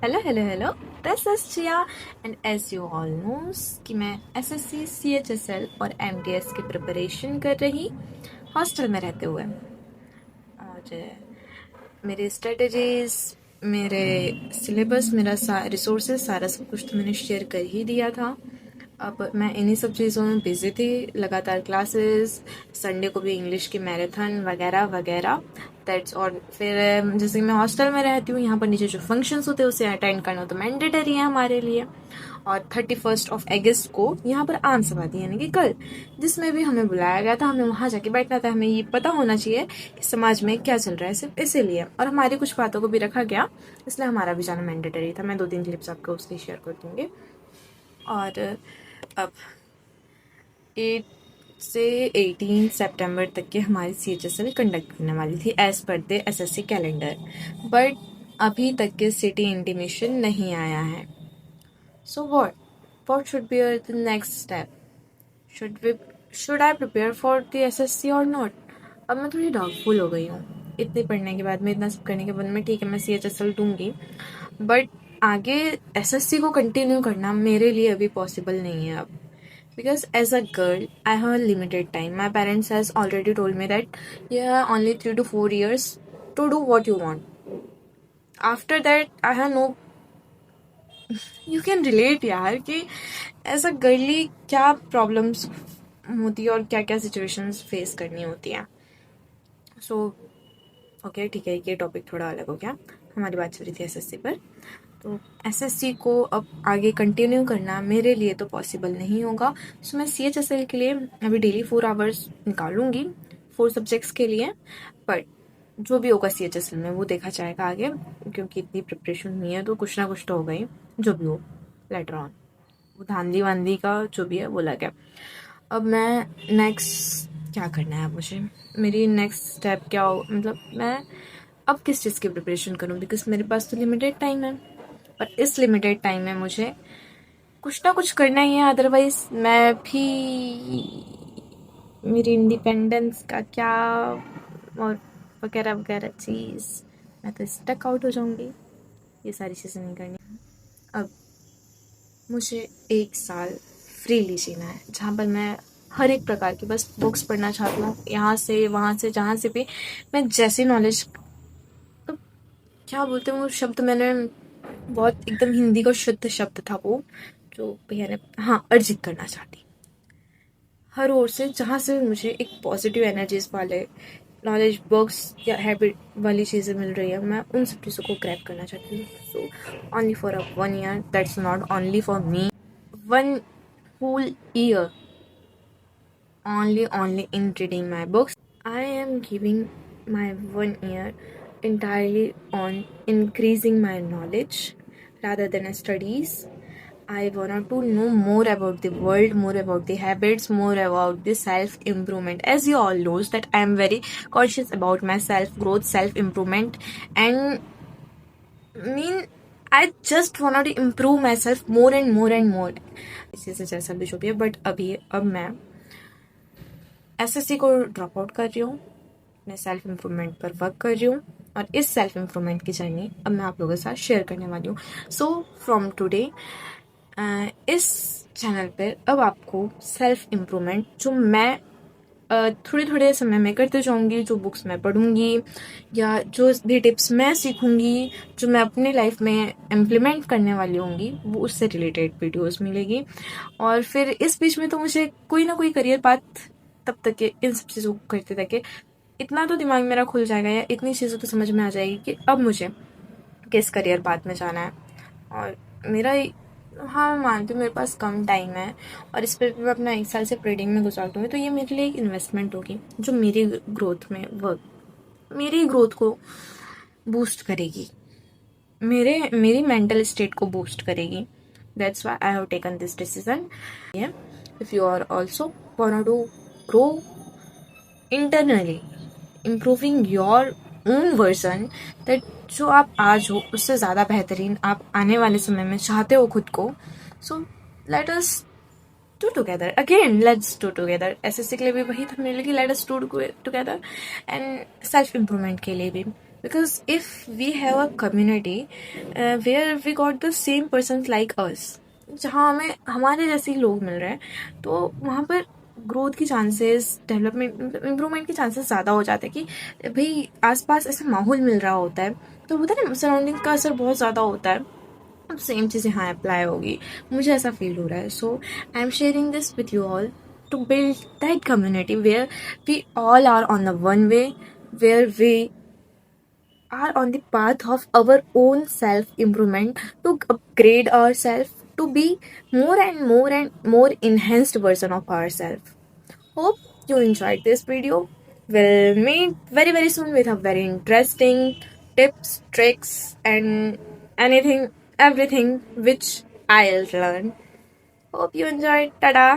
Hello. This is Chia and as you all knows कि मैं SSC CHSL और MTS की प्रिपरेशन कर रही हॉस्टल में रहते हुए। और मेरे स्ट्रेटजीज, मेरे सिलेबस, मेरा रिसोर्सेज, सारा सब कुछ तो मैंने शेयर कर ही दिया था। अब मैं इन्हीं सब चीज़ों में बिजी थी, लगातार क्लासेस, संडे को भी इंग्लिश की मैराथन वगैरह वगैरह दैट्स। और फिर जैसे कि मैं हॉस्टल में रहती हूँ, यहाँ पर नीचे जो फंक्शंस होते हैं उसे अटेंड करना तो मैंडेटरी है हमारे लिए। और 31 अगस्त को यहाँ पर आम सभा थी, यानी कि कल, जिसमें भी हमें बुलाया गया था। हमें वहाँ जाके बैठना था, हमें ये पता होना चाहिए कि समाज में क्या चल रहा है, सिर्फ इसीलिए। और हमारी कुछ बातों को भी रखा गया, इसलिए हमारा भी जाना मैंडेटरी था। मैं 2-3 क्लिप्स आपको उसकी शेयर कर दूँगी। और अब 8 से 18 सितंबर तक के हमारी CHSL कंडक्ट करने वाली थी as per the SSC calendar, but अभी तक के सिटी इंटीमेशन नहीं आया है। So what should be the next step? Should I prepare for the SSC और नॉट? अब मैं थोड़ी डाउटफुल हो गई हूँ इतने पढ़ने के बाद में, इतना सब करने के बाद में। ठीक है, मैं CHSL दूंगी, बट आगे SSC को कंटिन्यू करना मेरे लिए अभी पॉसिबल नहीं है अब। Because as a girl, I have a limited time. My parents has already told me that you have only 3 to 4 years to do what you want. After that, I have no. You can relate यार कि as a girly क्या problems होती है और क्या क्या situations face करनी होती है। So, ओके ठीक है, ये टॉपिक थोड़ा अलग हो गया। हमारी बात चल रही थी SSC पर। तो SSC को अब आगे कंटिन्यू करना मेरे लिए तो पॉसिबल नहीं होगा। सो मैं CHSL के लिए अभी डेली 4 आवर्स निकालूंगी 4 सब्जेक्ट्स के लिए, बट जो भी होगा CHSL में वो देखा जाएगा आगे, क्योंकि इतनी प्रिपरेशन हुई है तो कुछ ना कुछ तो होगा ही, जो भी हो लेटर ऑन। वो धांधली वांधली का जो भी है वो लग है। अब मैं नेक्स्ट क्या करना है मुझे, मेरी नेक्स्ट स्टेप क्या हो, मतलब मैं अब किस चीज़ की प्रिपरेशन करूं, बिकॉज मेरे पास तो लिमिटेड टाइम है। पर इस लिमिटेड टाइम में मुझे कुछ ना कुछ करना ही है, अदरवाइज मैं भी मेरी इंडिपेंडेंस का क्या और वगैरह वगैरह चीज़, मैं तो स्टक आउट हो जाऊंगी। ये सारी चीज़ें नहीं करनी। अब मुझे 1 साल फ्रीली जीना है, जहाँ पर मैं हर एक प्रकार की बस बुक्स पढ़ना चाहती हूँ, यहाँ से वहाँ से, जहाँ से भी मैं जैसी नॉलेज, तो क्या बोलते हैं वो शब्द, मैंने बहुत एकदम हिंदी का शुद्ध शब्द था वो, जो भैया ने, हाँ, अर्जित करना चाहती हर ओर से, जहाँ से मुझे एक पॉजिटिव एनर्जीज वाले नॉलेज बुक्स या हैबिट वाली चीज़ें मिल रही है, मैं उन सब चीज़ों को ग्रैब करना चाहती हूँ। So only for 1 year, that's not only for me, 1 whole year only in reading my books. I am giving my 1 year entirely on increasing my knowledge rather than studies. I want to know more about the world, more about the habits, more about the self-improvement. As you all knows that I am very conscious about my self-growth, self-improvement, and I just want to improve myself more and more and more. इसी से जैसा भी जो भी है, but अब मैं SSC को ड्रॉप आउट कर रही हूँ, मैं सेल्फ इम्प्रूवमेंट पर वर्क कर रही हूँ, और इस सेल्फ इम्प्रूवमेंट की जर्नी अब मैं आप लोगों के साथ शेयर करने वाली हूँ। सो फ्रॉम टुडे इस चैनल पर अब आपको सेल्फ इम्प्रूवमेंट जो मैं थोड़े थोड़े समय में करते जाऊंगी, जो बुक्स मैं पढ़ूंगी या जो भी टिप्स मैं सीखूंगी, जो मैं अपने लाइफ में इम्प्लीमेंट करने वाली होंगी, वो उससे रिलेटेड वीडियोस मिलेगी। और फिर इस बीच में तो मुझे कोई ना कोई करियर पाथ, तब तक के इन सब चीज़ों को करते तक के इतना तो दिमाग मेरा खुल जाएगा, या इतनी चीज़ें तो समझ में आ जाएगी कि अब मुझे किस करियर पाथ में जाना है। और मेरा, हाँ, मैं मानती हूँ मेरे पास कम टाइम है, और इस पर मैं अपना 1 साल से ट्रेडिंग में गुजार दूँगी, तो ये मेरे लिए एक इन्वेस्टमेंट होगी जो मेरी ग्रोथ को बूस्ट करेगी, मेरी मेंटल स्टेट को बूस्ट करेगी। That's why I have taken this decision. If you are also want to grow internally, improving your own version, that जो आप आज हो उससे ज़्यादा बेहतरीन आप आने वाले समय में चाहते हो खुद को, so let us do together again, let's do together. SSC के लिए भी वही था मेरे लिए कि let us do together, and self improvement के लिए भी because if we have a community where we got the same persons like us, जहाँ हमें हमारे जैसे ही लोग मिल रहे हैं, तो वहाँ पर ग्रोथ की चांसेस, डेवलपमेंट, इम्प्रूवमेंट के चांसेस ज़्यादा हो जाते हैं कि भाई आसपास ऐसा माहौल मिल रहा होता है, तो होता है ना, सराउंडिंग का असर बहुत ज़्यादा होता है। अब सेम चीज़ यहाँ अप्लाई होगी, मुझे ऐसा फील हो रहा है। So I am sharing this with you all to build that community where we all are on the one way, where we are on the path of our own self improvement, to upgrade ourselves, to be more and more enhanced version of ourselves. Hope you enjoyed this video. We'll meet very soon with a very interesting tips, tricks, and anything, everything which I'll learn. Hope you enjoyed. Tada!